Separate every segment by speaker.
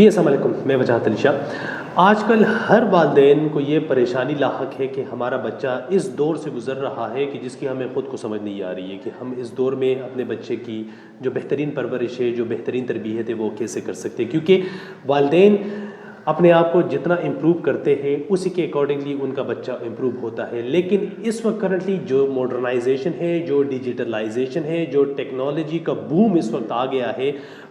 Speaker 1: جی السلام علیکم، میں وجاہت علی شاہ۔ آج کل ہر والدین کو یہ پریشانی لاحق ہے کہ ہمارا بچہ اس دور سے گزر رہا ہے کہ جس کی ہمیں خود کو سمجھ نہیں آ رہی ہے کہ ہم اس دور میں اپنے بچے کی جو بہترین پرورش ہے، جو بہترین تربیت ہے، وہ کیسے کر سکتے ہیں، کیونکہ والدین اپنے آپ کو جتنا امپروو کرتے ہیں اسی کے اکارڈنگلی ان کا بچہ امپروو ہوتا ہے۔ لیکن اس وقت کرنٹلی جو ماڈرنائزیشن ہے، جو ڈیجیٹلائزیشن ہے، جو ٹیکنالوجی کا بوم اس وقت آ گیا ہے،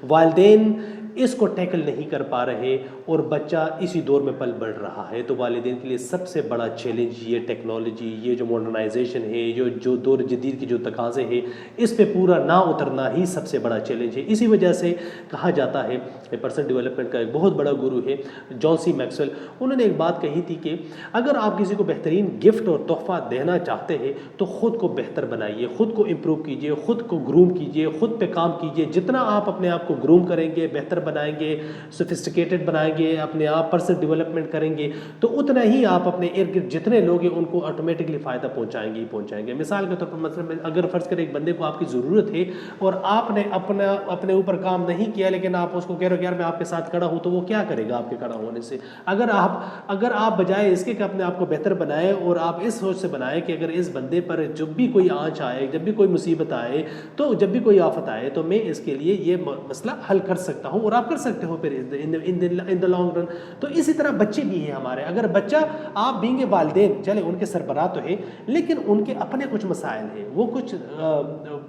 Speaker 1: والدین اس کو ٹیکل نہیں کر پا رہے اور بچہ اسی دور میں پل بڑھ رہا ہے۔ تو والدین کے لیے سب سے بڑا چیلنج یہ ٹیکنالوجی، یہ جو ماڈرنائزیشن ہے، جو دور جدید کی جو تقاضے ہیں، اس پہ پورا نہ اترنا ہی سب سے بڑا چیلنج ہے۔ اسی وجہ سے کہا جاتا ہے، پرسنل ڈیولپمنٹ کا ایک بہت بڑا گرو ہے جان سی میکسویل، انہوں نے ایک بات کہی تھی کہ اگر آپ کسی کو بہترین گفٹ اور تحفہ دینا چاہتے ہیں تو خود کو بہتر بنائیے، خود کو امپروو کیجیے، خود کو گروم کیجیے، خود پہ کام کیجیے۔ جتنا آپ اپنے آپ کو گروم کریں گے، بہتر بنائیں گے، سوفسٹیکیٹڈ بنائیں گے، اپنے آپ پرسنل ڈیولپمنٹ کریں گے، تو اتنا ہی آپ اپنے ارد گرد جتنے لوگ ہیں ان کو آٹومیٹکلی فائدہ پہنچائیں گے ہی پہنچائیں گے۔ مثال کے طور پر مثلا اگر فرض کریں ایک بندے کو آپ کی ضرورت ہے اور آپ نے اپنے اوپر کام نہیں کیا، لیکن آپ اس کو کہہ رہے ہو یار میں آپ کے ساتھ کھڑا ہوں، تو وہ کیا کرے گا آپ کے کھڑا ہونے سے؟ اگر آپ بجائے اس کے کہ اپنے آپ کو بہتر بنائیں اور آپ اس سوچ سے بنائیں کہ اگر اس بندے پر جب بھی کوئی آنچ آئے، جب بھی کوئی مصیبت آئے، تو جب بھی کوئی آفت آئے تو میں اس کے لیے یہ مسئلہ حل کر سکتا ہوں، اور آپ کر سکتے ہو پھر ان دا لانگ رن۔ تو اسی طرح بچے بھی ہیں ہمارے، اگر بچہ آپ بینگ والدین چلے ان کے سربراہ تو ہے، لیکن ان کے اپنے کچھ مسائل ہیں، وہ کچھ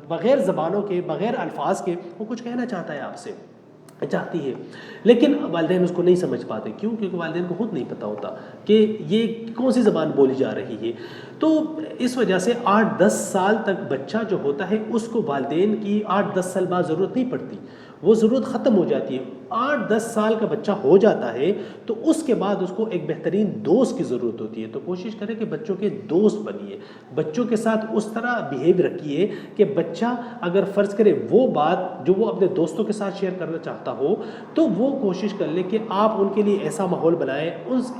Speaker 1: بغیر زبانوں کے، بغیر الفاظ کے وہ کچھ کہنا چاہتا ہے، آپ سے چاہتی ہے، لیکن والدین اس کو نہیں سمجھ پاتے۔ کیوں؟ کیونکہ والدین کو خود نہیں پتہ ہوتا کہ یہ کون سی زبان بولی جا رہی ہے۔ تو اس وجہ سے 8-10 سال تک بچہ جو ہوتا ہے اس کو والدین کی 8-10 سال بعد ضرورت نہیں پڑتی، وہ ضرورت ختم ہو جاتی ہے۔ 8-10 سال کا بچہ ہو جاتا ہے تو اس کے بعد اس کو ایک بہترین دوست کی ضرورت ہوتی ہے۔ تو کوشش کریں کہ بچوں کے دوست بنیے، بچوں کے ساتھ اس طرح بیہیو رکھیے کہ بچہ اگر فرض کرے وہ بات جو وہ اپنے دوستوں کے ساتھ شیئر کرنا چاہتا ہو تو وہ کوشش کر لے کہ آپ ان کے لیے ایسا ماحول بنائیں،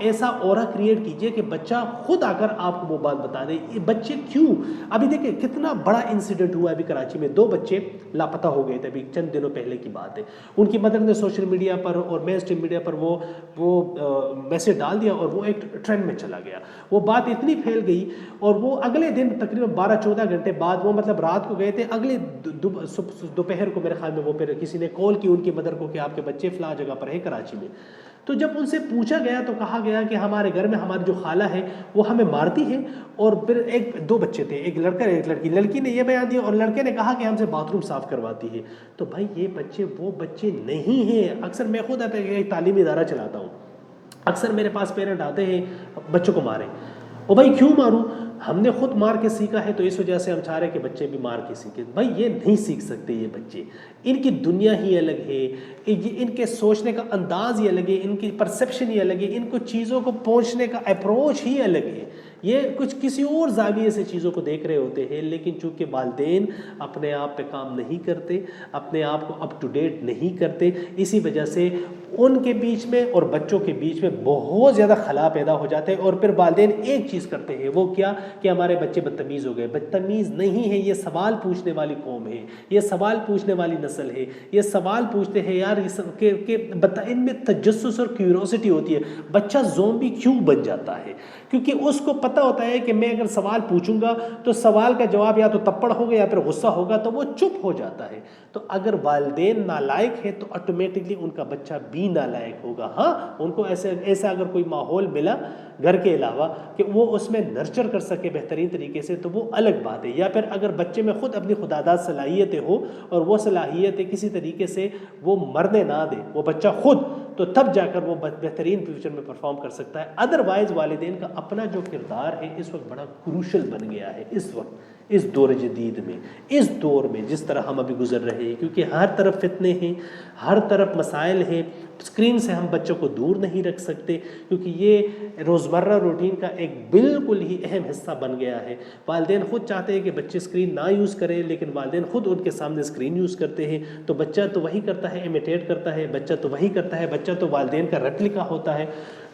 Speaker 1: ایسا اورا کریٹ کیجئے کہ بچہ خود آ کر آپ کو وہ بات بتا دے۔ یہ بچے کیوں؟ ابھی دیکھیں کتنا بڑا انسیڈنٹ ہوا ابھی کراچی میں، 2 بچے لاپتہ ہو گئے تھے، ابھی چند دنوں پہلے کی بات ہے۔ ان کی مدر نے سوشل میڈیا پر اور مین اسٹریم میڈیا پر وہ میسج ڈال دیا اور وہ ایک ٹرینڈ میں چلا گیا۔ وہ بات اتنی پھیل گئی اور وہ اگلے دن تقریباً 12-14 گھنٹے بعد، وہ مطلب رات کو گئے تھے، اگلے دوپہر کو میرے خیال میں وہ پھر کسی نے کال کی ان کی مدر کو کہ آپ کے بچے فلاں جگہ پر ہے کراچی میں۔ تو جب ان سے پوچھا گیا تو کہا گیا کہ ہمارے گھر میں ہماری جو خالہ ہے وہ ہمیں مارتی ہے، اور پھر 2 بچے تھے، ایک لڑکا ایک لڑکی، لڑکی نے یہ بیان دیا اور لڑکے نے کہا کہ ہم سے باتھ روم صاف کرواتی ہے۔ تو بھائی یہ بچے وہ بچے نہیں ہیں۔ اکثر میں خود ایک تعلیمی ادارہ چلاتا ہوں، اکثر میرے پاس پیرنٹ آتے ہیں بچوں کو ماریں، او بھائی کیوں ماروں؟ ہم نے خود مار کے سیکھا ہے تو اس وجہ سے ہم چاہ رہے ہیں کہ بچے بھی مار کے سیکھیں۔ بھائی یہ نہیں سیکھ سکتے، یہ بچے، ان کی دنیا ہی الگ ہے، ان کے سوچنے کا انداز ہی الگ ہے، ان کی پرسیپشن ہی الگ ہے، ان کو چیزوں کو پہنچنے کا اپروچ ہی الگ ہے۔ یہ کچھ کسی اور زاویے سے چیزوں کو دیکھ رہے ہوتے ہیں، لیکن چونکہ والدین اپنے آپ پہ کام نہیں کرتے، اپنے آپ کو اپ ٹو ڈیٹ نہیں کرتے، اسی وجہ سے ان کے بیچ میں اور بچوں کے بیچ میں بہت زیادہ خلا پیدا ہو جاتے ہیں۔ اور پھر والدین ایک چیز کرتے ہیں، وہ کیا کہ ہمارے بچے بدتمیز ہو گئے۔ بدتمیز نہیں ہے، یہ سوال پوچھنے والی قوم ہے، یہ سوال پوچھنے والی نسل ہے، یہ سوال پوچھتے ہیں یار کہ ان میں تجسس اور کیوریوسٹی ہوتی ہے۔ بچہ زومبی کیوں بن جاتا ہے؟ کیونکہ اس کو پتہ ہوتا ہے کہ میں اگر سوال پوچھوں گا تو سوال کا جواب یا تو تپڑ ہوگا یا پھر غصہ ہوگا، تو وہ چپ ہو جاتا ہے۔ تو اگر والدین نالائق ہے تو آٹومیٹکلی ان کا بچہ بھی نالائق ہوگا۔ ہاں ان کو ایسا اگر کوئی ماحول ملا گھر کے علاوہ کہ وہ اس میں نرچر کر سکے بہترین طریقے سے تو وہ الگ بات ہے۔ یا پھر اگر بچے میں خود اپنی خداداد صلاحیتیں ہو اور وہ صلاحیتیں کسی طریقے سے وہ مرنے نہ دے وہ بچہ خود، تو تب جا کر وہ بہترین فیوچر میں پرفارم کر سکتا ہے۔ ادروائز والدین کا اپنا جو کردار ہے اس وقت بڑا کروشل بن گیا ہے، اس وقت اس دور جدید میں، اس دور میں جس طرح ہم ابھی گزر رہے ہیں، کیونکہ ہر طرف فتنے ہیں، ہر طرف مسائل ہیں۔ اسکرین سے ہم بچوں کو دور نہیں رکھ سکتے کیونکہ یہ روزمرہ روٹین کا ایک بالکل ہی اہم حصہ بن گیا ہے۔ والدین خود چاہتے ہیں کہ بچے اسکرین نہ یوز کریں، لیکن والدین خود ان کے سامنے اسکرین یوز کرتے ہیں، تو بچہ تو وہی کرتا ہے، امیٹیٹ کرتا ہے، بچہ تو وہی کرتا ہے، بچہ تو والدین کا ریپلیکا ہوتا ہے۔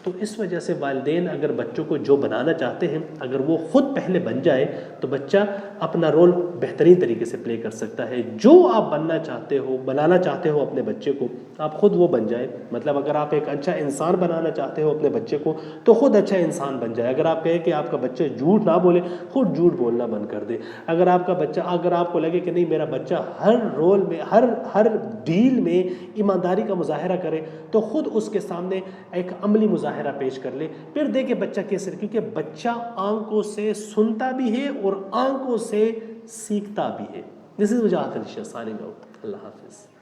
Speaker 1: تو اس وجہ سے والدین اگر بچوں کو جو بنانا چاہتے ہیں اگر وہ خود پہلے بن جائے تو بچہ اپنا رول بہترین طریقے سے پلے کر سکتا ہے. جو آپ بنانا چاہتے ہو اپنے بچے کو آپ خود وہ بن جائے. مطلب اگر آپ ایک اچھا انسان بنانا چاہتے ہو اپنے بچے کو تو خود اچھا انسان بن جائے. اگر آپ کہیں کہ آپ کا بچہ جھوٹ نہ بولے خود جھوٹ بولنا بند کر دے. اگر آپ کو لگے کہ نہیں میرا بچہ ہر رول میں ہر ڈیل میں ایمانداری کا مظاہرہ کرے تو خود اس کے سامنے ایک عملی مظاہرہ پیش کر لے. پھر دیکھے بچہ کیسے، کیونکہ بچہ آنکھوں سے سنتا بھی ہے اور آنکھوں سے سیکھتا بھی ہے. دس از وجہ signing out. اللہ حافظ.